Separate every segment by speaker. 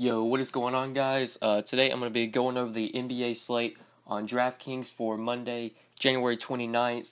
Speaker 1: Yo, what is going on, guys? Today I'm going to be going over the NBA slate on DraftKings for Monday, January 29th.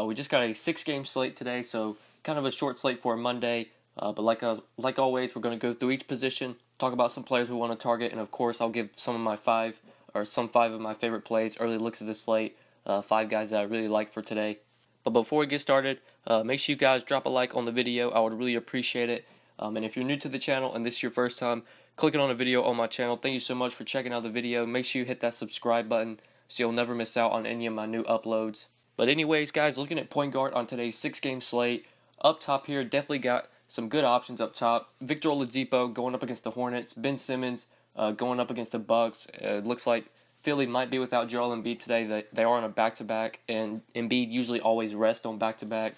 Speaker 1: We just got a 6-game slate today, so kind of a short slate for a Monday. But like always, we're going to go through each position, talk about some players we want to target, and of course I'll give some five of my favorite plays, early looks at the slate, 5 guys that I really like for today. But before we get started, make sure you guys drop a like on the video. I would really appreciate it. And if you're new to the channel and this is your first time clicking on a video on my channel, thank you so much for checking out the video. Make sure you hit that subscribe button so you'll never miss out on any of my new uploads. But anyways, guys, looking at point guard on today's 6-game slate, up top here, definitely got some good options up top. Victor Oladipo going up against the Hornets. Ben Simmons going up against the Bucks. It looks like Philly might be without Joel Embiid today. They are on a back-to-back, and Embiid usually always rests on back-to-back.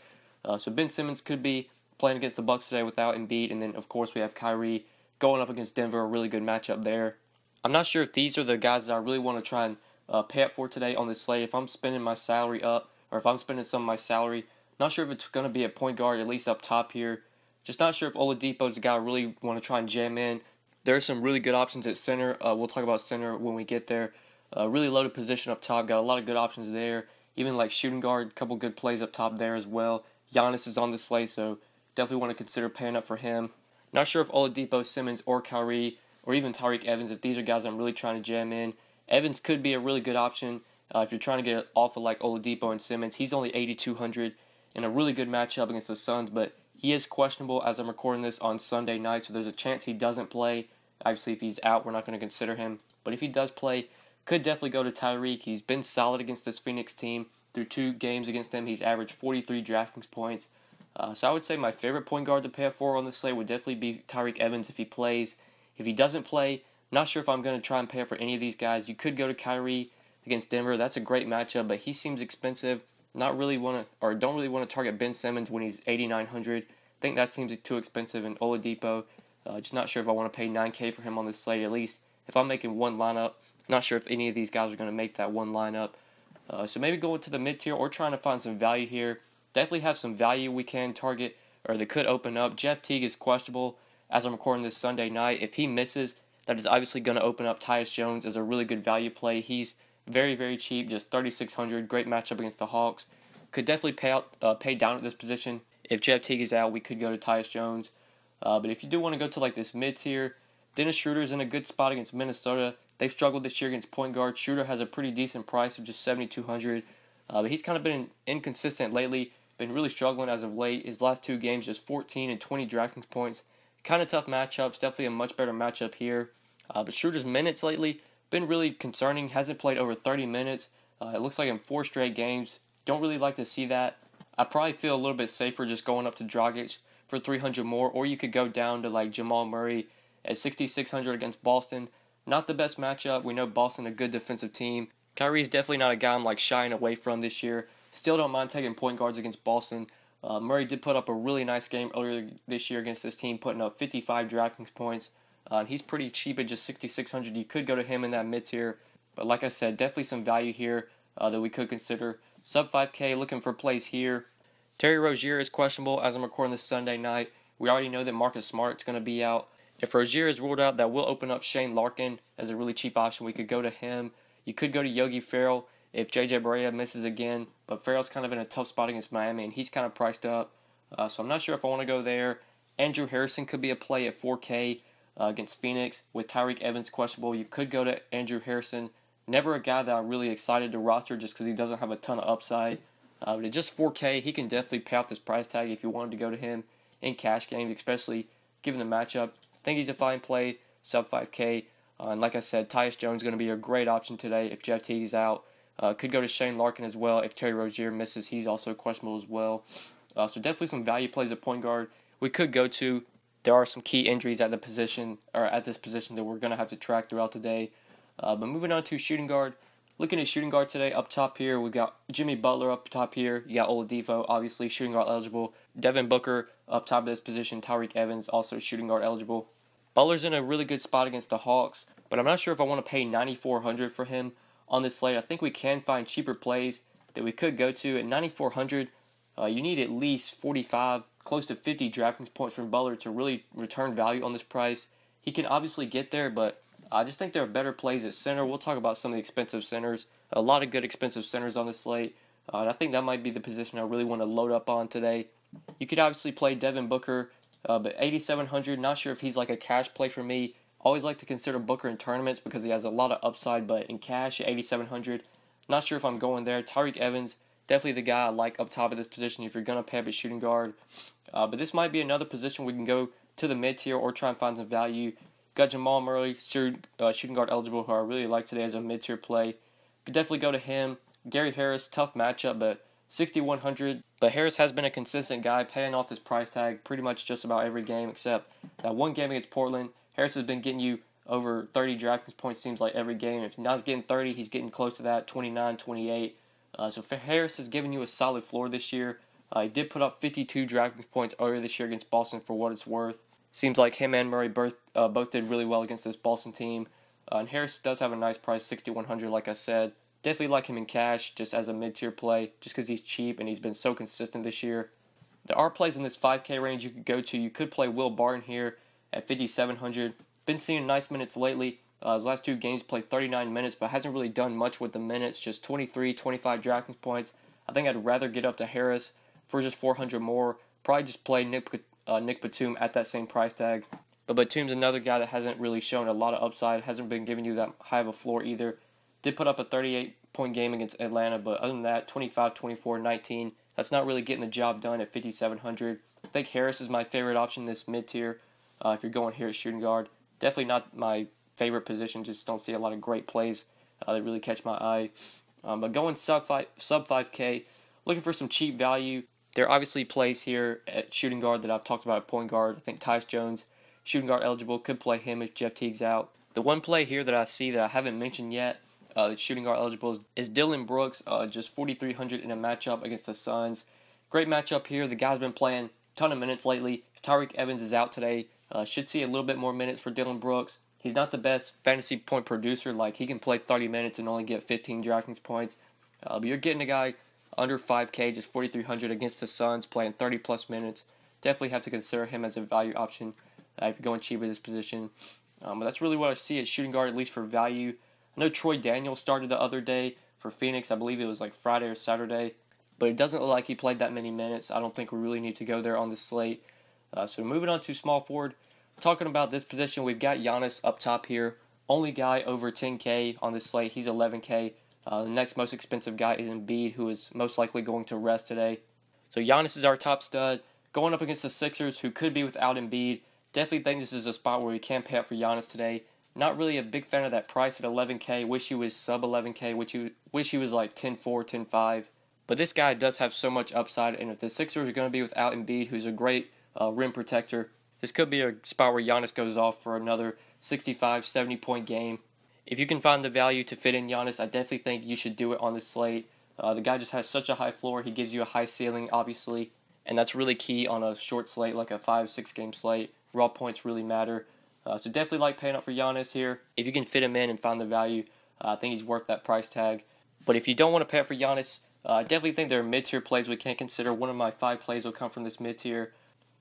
Speaker 1: So Ben Simmons could be playing against the Bucks today without Embiid, and then of course we have Kyrie going up against Denver, a really good matchup there. I'm not sure if these are the guys that I really want to try and pay up for today on this slate. If I'm spending my salary up, or if I'm spending some of my salary, not sure if it's going to be a point guard, at least up top here. Just not sure if Oladipo is the guy I really want to try and jam in. There are some really good options at center. We'll talk about center when we get there. Really loaded position up top. Got a lot of good options there. Even like shooting guard, a couple good plays up top there as well. Giannis is on the slate, so definitely want to consider paying up for him. Not sure if Oladipo, Simmons, or Kyrie, or even Tyreke Evans, if these are guys I'm really trying to jam in. Evans could be a really good option if you're trying to get off of like Oladipo and Simmons. He's only 8,200 in a really good matchup against the Suns, but he is questionable as I'm recording this on Sunday night, so there's a chance he doesn't play. Obviously, if he's out, we're not going to consider him. But if he does play, could definitely go to Tyreke. He's been solid against this Phoenix team. Through 2 games against them, he's averaged 43 DraftKings points. So I would say my favorite point guard to pay up for on this slate would definitely be Tyreke Evans if he plays. If he doesn't play, not sure if I'm going to try and pay up for any of these guys. You could go to Kyrie against Denver. That's a great matchup, but he seems expensive. Don't really want to target Ben Simmons when he's 8,900. I think that seems too expensive. And Oladipo, just not sure if I want to pay $9K for him on this slate. At least if I'm making one lineup, not sure if any of these guys are going to make that one lineup. So maybe go to the mid tier or trying to find some value here. Definitely have some value we can target, or they could open up. Jeff Teague is questionable as I'm recording this Sunday night. If he misses, that is obviously going to open up Tyus Jones as a really good value play. He's very, very cheap, just 3,600. Great matchup against the Hawks. Could definitely pay down at this position. If Jeff Teague is out, we could go to Tyus Jones. But if you do want to go to like this mid tier, Dennis Schroeder's in a good spot against Minnesota. They've struggled this year against point guard. Schroeder has a pretty decent price of just 7,200. But he's kind of been inconsistent lately. Been really struggling as of late. His last 2 games, just 14 and 20 DraftKings points. Kind of tough matchups. Definitely a much better matchup here. But Schroeder's minutes lately been really concerning. Hasn't played over 30 minutes. It looks like in 4 straight games. Don't really like to see that. I probably feel a little bit safer just going up to Dragic for 300 more. Or you could go down to like Jamal Murray at 6,600 against Boston. Not the best matchup. We know Boston a good defensive team. Kyrie's definitely not a guy I'm like shying away from this year. Still don't mind taking point guards against Boston. Murray did put up a really nice game earlier this year against this team, putting up 55 DraftKings points. He's pretty cheap at just 6,600. You could go to him in that mid tier. But like I said, definitely some value here that we could consider. Sub 5K, looking for plays here. Terry Rozier is questionable as I'm recording this Sunday night. We already know that Marcus Smart's going to be out. If Rozier is ruled out, that will open up Shane Larkin as a really cheap option. We could go to him. You could go to Yogi Ferrell if J.J. Barea misses again, but Ferrell's kind of in a tough spot against Miami, and he's kind of priced up, so I'm not sure if I want to go there. Andrew Harrison could be a play at 4K against Phoenix. With Tyreke Evans questionable, you could go to Andrew Harrison. Never a guy that I'm really excited to roster just because he doesn't have a ton of upside. But at just 4K, he can definitely pay off this price tag if you wanted to go to him in cash games, especially given the matchup. I think he's a fine play, sub 5K. And like I said, Tyus Jones is going to be a great option today if Jeff Teague is out. Could go to Shane Larkin as well. If Terry Rozier misses, he's also questionable as well. So definitely some value plays at point guard. We could go to. There are some key injuries at the position or at this position that we're going to have to track throughout the day. But moving on to shooting guard. Looking at shooting guard today, up top here, we got Jimmy Butler up top here. You got Oladipo, obviously shooting guard eligible. Devin Booker up top of this position. Tyreke Evans also shooting guard eligible. Butler's in a really good spot against the Hawks, but I'm not sure if I want to pay $9,400 for him on this slate. I think we can find cheaper plays that we could go to at $9,400. You need at least 45, close to 50 DraftKings points from Butler to really return value on this price. He can obviously get there, but I just think there are better plays at center. We'll talk about some of the expensive centers. A lot of good expensive centers on the slate. And I think that might be the position I really want to load up on today. You could obviously play Devin Booker, but 8,700, not sure if he's like a cash play for me. Always like to consider Booker in tournaments because he has a lot of upside, but in cash at 8,700, not sure if I'm going there. Tyreke Evans, definitely the guy I like up top of this position if you're going to pay up at shooting guard. But this might be another position we can go to the mid-tier or try and find some value. Got Jamal Murray, shooting guard eligible, who I really like today as a mid-tier play. Could definitely go to him. Gary Harris, tough matchup, but 6,100. But Harris has been a consistent guy, paying off this price tag pretty much just about every game, except that one game against Portland. Harris has been getting you over 30 DraftKings points, seems like every game. If not getting 30, he's getting close to that, 29, 28. So Harris has given you a solid floor this year. He did put up 52 DraftKings points earlier this year against Boston for what it's worth. Seems like him and Murray both did really well against this Boston team. And Harris does have a nice price, 6,100, like I said. Definitely like him in cash, just as a mid-tier play, just because he's cheap and he's been so consistent this year. There are plays in this 5K range you could go to. You could play Will Barton here at 5,700. Been seeing nice minutes lately. His last two games played 39 minutes, but hasn't really done much with the minutes, just 23, 25 DraftKings points. I think I'd rather get up to Harris for just 400 more. Probably just play Nick Batum at that same price tag. But Batum's another guy that hasn't really shown a lot of upside, hasn't been giving you that high of a floor either. Did put up a 38-point game against Atlanta, but other than that, 25, 24, 19. That's not really getting the job done at 5,700. I think Harris is my favorite option this mid-tier if you're going here at shooting guard. Definitely not my favorite position, just don't see a lot of great plays that really catch my eye. But going sub 5K, looking for some cheap value. There are obviously plays here at shooting guard that I've talked about at point guard. I think Tyus Jones, shooting guard eligible, could play him if Jeff Teague's out. The one play here that I see that I haven't mentioned yet, shooting guard eligible, is Dillon Brooks, just 4,300 in a matchup against the Suns. Great matchup here. The guy's been playing a ton of minutes lately. If Tyreke Evans is out today, should see a little bit more minutes for Dillon Brooks. He's not the best fantasy point producer. Like, he can play 30 minutes and only get 15 DraftKings points. But you're getting a guy under 5K, just 4,300 against the Suns, playing 30-plus minutes. Definitely have to consider him as a value option if you're going cheap at this position. But that's really what I see at shooting guard, at least for value. I know Troy Daniels started the other day for Phoenix. I believe it was like Friday or Saturday. But it doesn't look like he played that many minutes. I don't think we really need to go there on this slate. So moving on to small forward. Talking about this position, we've got Giannis up top here. Only guy over 10K on this slate. He's 11K. The next most expensive guy is Embiid, who is most likely going to rest today. So Giannis is our top stud. Going up against the Sixers, who could be without Embiid. Definitely think this is a spot where we can pay up for Giannis today. Not really a big fan of that price at 11K. Wish he was sub 11K. Wish he was like 10-4, 10-5. But this guy does have so much upside. And if the Sixers are going to be without Embiid, who's a great rim protector, this could be a spot where Giannis goes off for another 65, 70-point game. If you can find the value to fit in Giannis, I definitely think you should do it on this slate. The guy just has such a high floor. He gives you a high ceiling, obviously. And that's really key on a short slate like a 5-6 game slate. Raw points really matter. So definitely like paying up for Giannis here. If you can fit him in and find the value, I think he's worth that price tag. But if you don't want to pay up for Giannis, I definitely think there are mid-tier plays we can consider. One of my 5 plays will come from this mid-tier.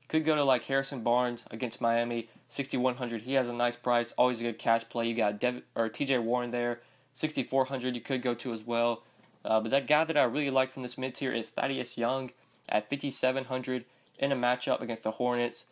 Speaker 1: Could go to like Harrison Barnes against Miami, 6,100. He has a nice price, always a good cash play. You got TJ Warren there, 6,400. You could go to as well. But that guy that I really like from this mid-tier is Thaddeus Young at 5,700 in a matchup against the Hornets.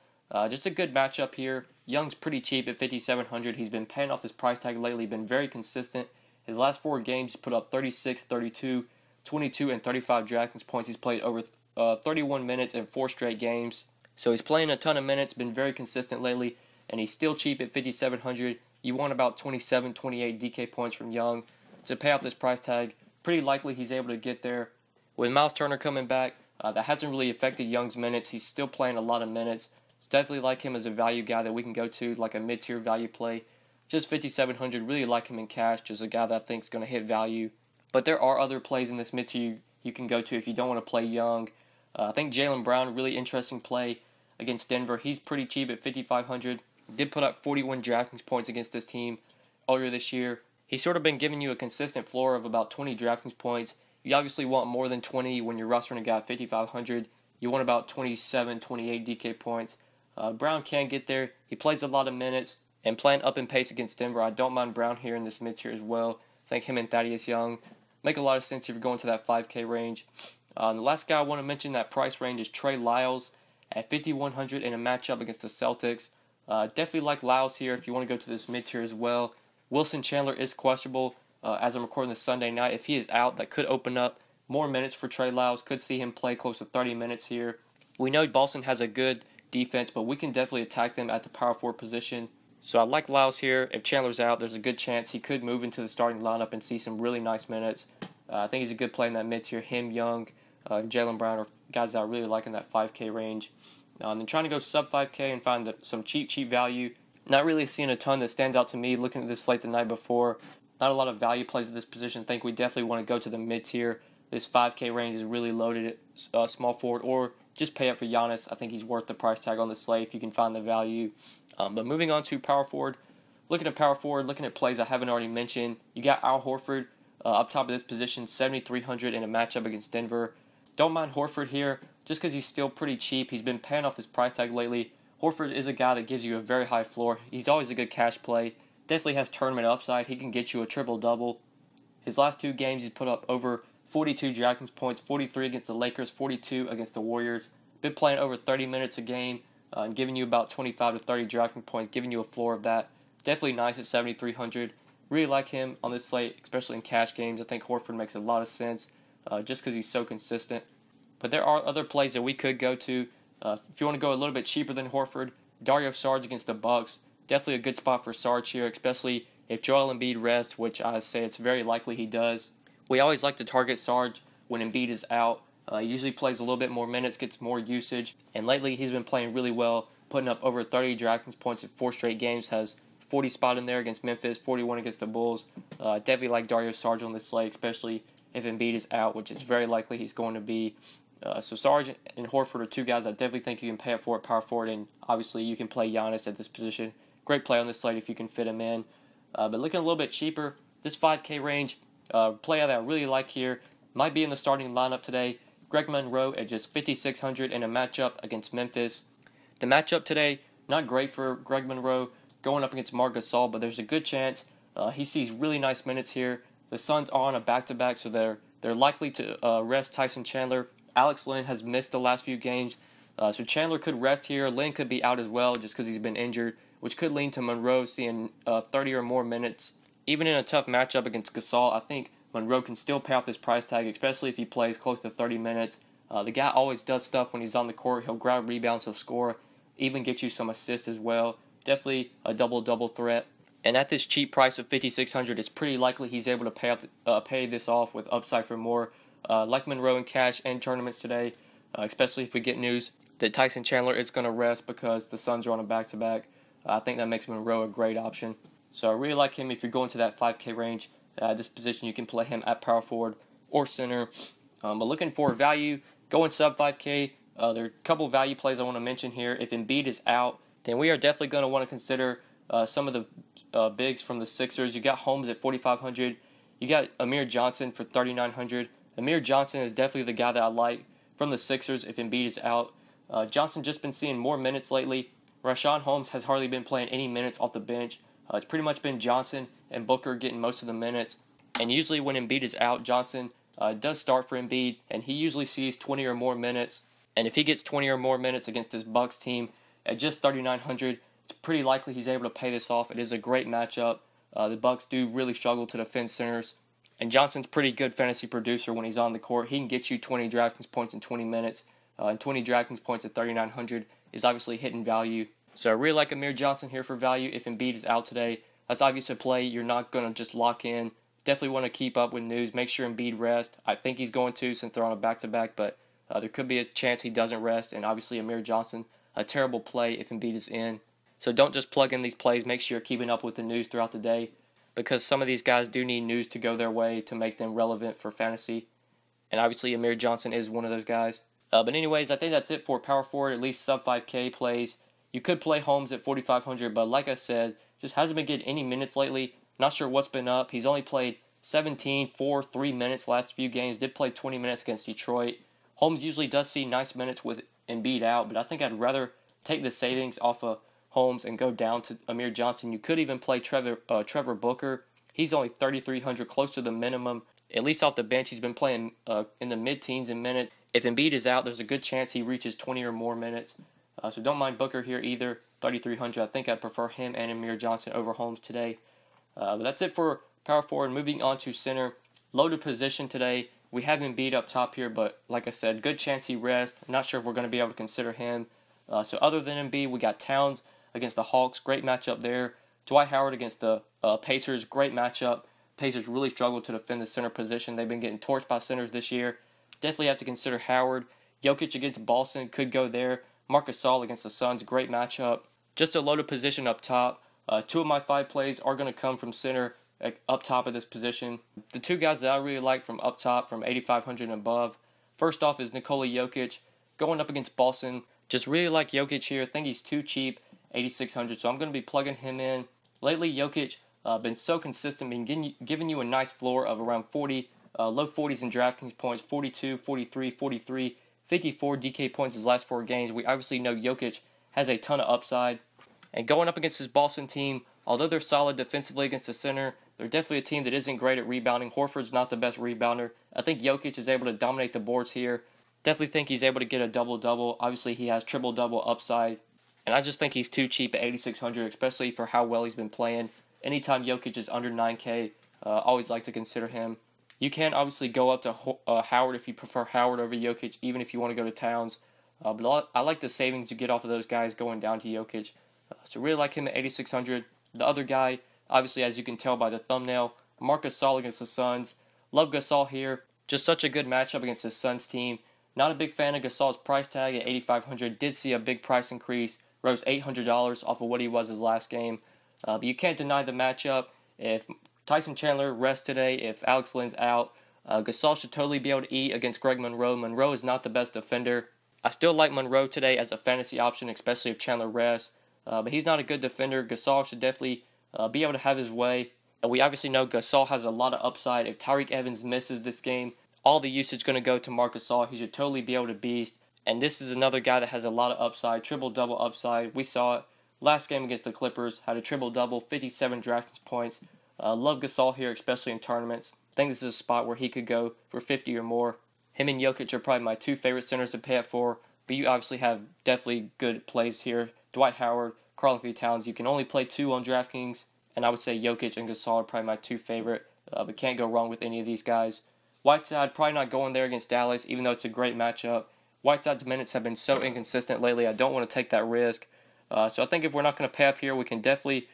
Speaker 1: Just a good matchup here. Young's pretty cheap at 5,700. He's been paying off this price tag lately, been very consistent. His last 4 games, he's put up 36, 32, 22, and 35 DraftKings points. He's played over 31 minutes in 4 straight games. So he's playing a ton of minutes, been very consistent lately, and he's still cheap at 5,700. You want about 27, 28 DK points from Young to pay off this price tag. Pretty likely he's able to get there. With Miles Turner coming back, that hasn't really affected Young's minutes. He's still playing a lot of minutes. Definitely like him as a value guy that we can go to, like a mid-tier value play. Just 5,700, really like him in cash, just a guy that I think is going to hit value. But there are other plays in this mid-tier you can go to if you don't want to play Young. I think Jaylen Brown, really interesting play against Denver. He's pretty cheap at 5,500. Did put up 41 DraftKings points against this team earlier this year. He's sort of been giving you a consistent floor of about 20 DraftKings points. You obviously want more than 20 when you're rostering a guy at 5,500. You want about 27, 28 DK points. Brown can get there. He plays a lot of minutes. And playing up in pace against Denver, I don't mind Brown here in this mid-tier as well. I think him and Thaddeus Young make a lot of sense if you're going to that 5K range. The last guy I want to mention that price range is Trey Lyles at 5,100 in a matchup against the Celtics. Definitely like Lyles here if you want to go to this mid-tier as well. Wilson Chandler is questionable as I'm recording this Sunday night. If he is out, that could open up more minutes for Trey Lyles. Could see him play close to 30 minutes here. We know Boston has a good defense, but we can definitely attack them at the power forward position. So I like Lyles here. If Chandler's out, there's a good chance he could move into the starting lineup and see some really nice minutes. I think he's a good play in that mid-tier. Him, Young, Jaylen Brown are guys that I really like in that 5K range. Then trying to go sub 5K and find some cheap value. Not really seeing a ton that stands out to me looking at this slate the night before. Not a lot of value plays at this position. I think we definitely want to go to the mid-tier. This 5K range is really loaded at small forward, or just pay up for Giannis. I think he's worth the price tag on the slate if you can find the value. But moving on to power forward, looking at plays I haven't already mentioned. You got Al Horford up top of this position, 7,300 in a matchup against Denver. Don't mind Horford here, just because he's still pretty cheap. He's been paying off this price tag lately. Horford is a guy that gives you a very high floor. He's always a good cash play. Definitely has tournament upside. He can get you a triple-double. His last 2 games, he's put up over 42 DraftKings points, 43 against the Lakers, 42 against the Warriors. Been playing over 30 minutes a game and giving you about 25 to 30 DraftKings points, giving you a floor of that. Definitely nice at 7,300. Really like him on this slate, especially in cash games. I think Horford makes a lot of sense just because he's so consistent. But there are other plays that we could go to. If you want to go a little bit cheaper than Horford, Dario Saric against the Bucks. Definitely a good spot for Saric here, especially if Joel Embiid rests, which I say it's very likely he does. We always like to target Saric when Embiid is out. He usually plays a little bit more minutes, gets more usage, and lately he's been playing really well, putting up over 30 DraftKings points in 4 straight games, has 40 spot in there against Memphis, 41 against the Bulls. Definitely like Dario Saric on this slate, especially if Embiid is out, which it's very likely he's going to be. So Saric and Horford are 2 guys I definitely think you can pay up for at power forward, and obviously you can play Giannis at this position. Great play on this slate if you can fit him in. But looking a little bit cheaper, this 5K range, player that I really like here, might be in the starting lineup today. Greg Monroe at just 5,600 in a matchup against Memphis. The matchup today, not great for Greg Monroe going up against Marc Gasol, but there's a good chance he sees really nice minutes here. The Suns are on a back-to-back, so they're likely to rest Tyson Chandler. Alex Len has missed the last few games, so Chandler could rest here. Len could be out as well just because he's been injured, which could lean to Monroe seeing 30 or more minutes. Even in a tough matchup against Gasol, I think Monroe can still pay off this price tag, especially if he plays close to 30 minutes. The guy always does stuff when he's on the court. He'll grab rebounds, he'll score, even get you some assists as well. Definitely a double-double threat. And at this cheap price of $5,600, it's pretty likely he's able to pay this off with upside for more. Like Monroe in cash and tournaments today, especially if we get news that Tyson Chandler is going to rest because the Suns are on a back-to-back. I think that makes Monroe a great option. So I really like him if you're going to that 5K range. This position, you can play him at power forward or center. But looking for value, going sub 5K, there are a couple value plays I want to mention here. If Embiid is out, then we are definitely going to want to consider some of the bigs from the Sixers. You got Holmes at 4,500. You got Amir Johnson for 3,900. Amir Johnson is definitely the guy that I like from the Sixers if Embiid is out. Johnson just been seeing more minutes lately. Rashawn Holmes has hardly been playing any minutes off the bench. It's pretty much been Johnson and Booker getting most of the minutes. And usually when Embiid is out, Johnson does start for Embiid, and he usually sees 20 or more minutes. And if he gets 20 or more minutes against this Bucks team at just 3,900, it's pretty likely he's able to pay this off. It is a great matchup. The Bucks do really struggle to defend centers. And Johnson's pretty good fantasy producer when he's on the court. He can get you 20 DraftKings points in 20 minutes. And 20 DraftKings points at 3,900 is obviously hidden value. So I really like Amir Johnson here for value if Embiid is out today. That's obviously a play you're not going to just lock in. Definitely want to keep up with news. Make sure Embiid rests. I think he's going to since they're on a back-to-back, but there could be a chance he doesn't rest. And obviously Amir Johnson, a terrible play if Embiid is in. So don't just plug in these plays. Make sure you're keeping up with the news throughout the day, because some of these guys do need news to go their way to make them relevant for fantasy. And obviously Amir Johnson is one of those guys. But anyways, I think that's it for power forward, at least sub 5K plays. You could play Holmes at 4,500, but like I said, just hasn't been getting any minutes lately. Not sure what's been up. He's only played 17, 4, 3 minutes last few games. Did play 20 minutes against Detroit. Holmes usually does see nice minutes with Embiid out, but I think I'd rather take the savings off of Holmes and go down to Amir Johnson. You could even play Trevor Booker. He's only 3,300, close to the minimum. At least off the bench, he's been playing in the mid-teens in minutes. If Embiid is out, there's a good chance he reaches 20 or more minutes. So don't mind Booker here either. 3,300. I think I'd prefer him and Amir Johnson over Holmes today. But that's it for power forward. Moving on to center. Loaded position today. We have Embiid up top here, but like I said, good chance he rests. Not sure if we're going to be able to consider him. So other than Embiid, we got Towns against the Hawks. Great matchup there. Dwight Howard against the Pacers. Great matchup. Pacers really struggled to defend the center position. They've been getting torched by centers this year. Definitely have to consider Howard. Jokic against Boston could go there. Marc Gasol against the Suns. Great matchup. Just a loaded position up top. 2 of my 5 plays are going to come from center up top of this position. The 2 guys that I really like from up top, from 8,500 and above. First off is Nikola Jokic going up against Boston. Just really like Jokic here. I think he's too cheap, 8,600. So I'm going to be plugging him in. Lately, Jokic been so consistent, been giving you a nice floor of around 40, low 40s in DraftKings points, 42, 43, 43, 54 DK points his last 4 games. We obviously know Jokic has a ton of upside. And going up against this Boston team, although they're solid defensively against the center, they're definitely a team that isn't great at rebounding. Horford's not the best rebounder. I think Jokic is able to dominate the boards here. Definitely think he's able to get a double-double. Obviously, he has triple-double upside. And I just think he's too cheap at 8,600, especially for how well he's been playing. Anytime Jokic is under 9K, always like to consider him. You can obviously go up to Howard if you prefer Howard over Jokic, even if you want to go to Towns. But I like the savings you get off of those guys going down to Jokic. So really like him at 8,600. The other guy, obviously, as you can tell by the thumbnail, Marc Gasol against the Suns. Love Gasol here. Just such a good matchup against the Suns team. Not a big fan of Gasol's price tag at 8,500. Did see a big price increase. Rose $800 off of what he was his last game. But you can't deny the matchup. If Tyson Chandler rests today, if Alex Len's out, Gasol should totally be able to eat against Greg Monroe. Monroe is not the best defender. I still like Monroe today as a fantasy option, especially if Chandler rests. But he's not a good defender. Gasol should definitely be able to have his way. And we obviously know Gasol has a lot of upside. If Tyreke Evans misses this game, all the usage is going to go to Marc Gasol. He should totally be able to beast. And this is another guy that has a lot of upside, triple-double upside. We saw it last game against the Clippers. Had a triple-double, 57 DraftKings points. Love Gasol here, especially in tournaments. I think this is a spot where he could go for 50 or more. Him and Jokic are probably my 2 favorite centers to pay up for. But you obviously have definitely good plays here. Dwight Howard, Karl-Anthony Towns. You can only play 2 on DraftKings. And I would say Jokic and Gasol are probably my 2 favorite. But can't go wrong with any of these guys. Whiteside, probably not going there against Dallas, even though it's a great matchup. Whiteside's minutes have been so inconsistent lately, I don't want to take that risk. So I think if we're not going to pay up here, we can definitely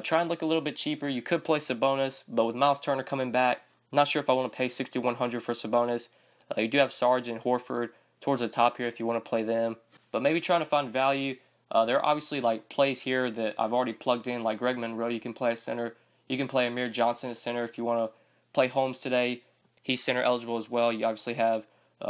Speaker 1: try and look a little bit cheaper. You could play Sabonis, but with Miles Turner coming back, I'm not sure if I want to pay $6,100 for Sabonis. You do have Sarge and Horford towards the top here if you want to play them. But maybe trying to find value. There are obviously like plays here that I've already plugged in, like Greg Monroe. You can play at center. You can play Amir Johnson at center if you want to play Holmes today. He's center eligible as well. You obviously have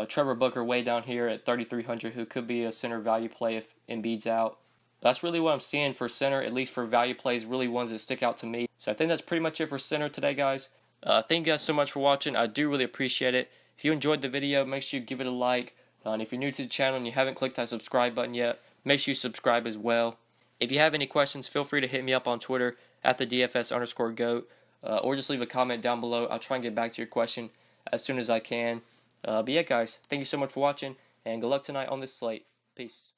Speaker 1: Trevor Booker way down here at 3,300, who could be a center value play if Embiid's out. That's really what I'm seeing for center, at least for value plays, really ones that stick out to me. So I think that's pretty much it for center today, guys. Thank you guys so much for watching. I do really appreciate it. If you enjoyed the video, make sure you give it a like. And if you're new to the channel and you haven't clicked that subscribe button yet, make sure you subscribe as well. If you have any questions, feel free to hit me up on Twitter at the DFS_GOAT, or just leave a comment down below. I'll try and get back to your question as soon as I can. But yeah, guys, thank you so much for watching, and good luck tonight on this slate. Peace.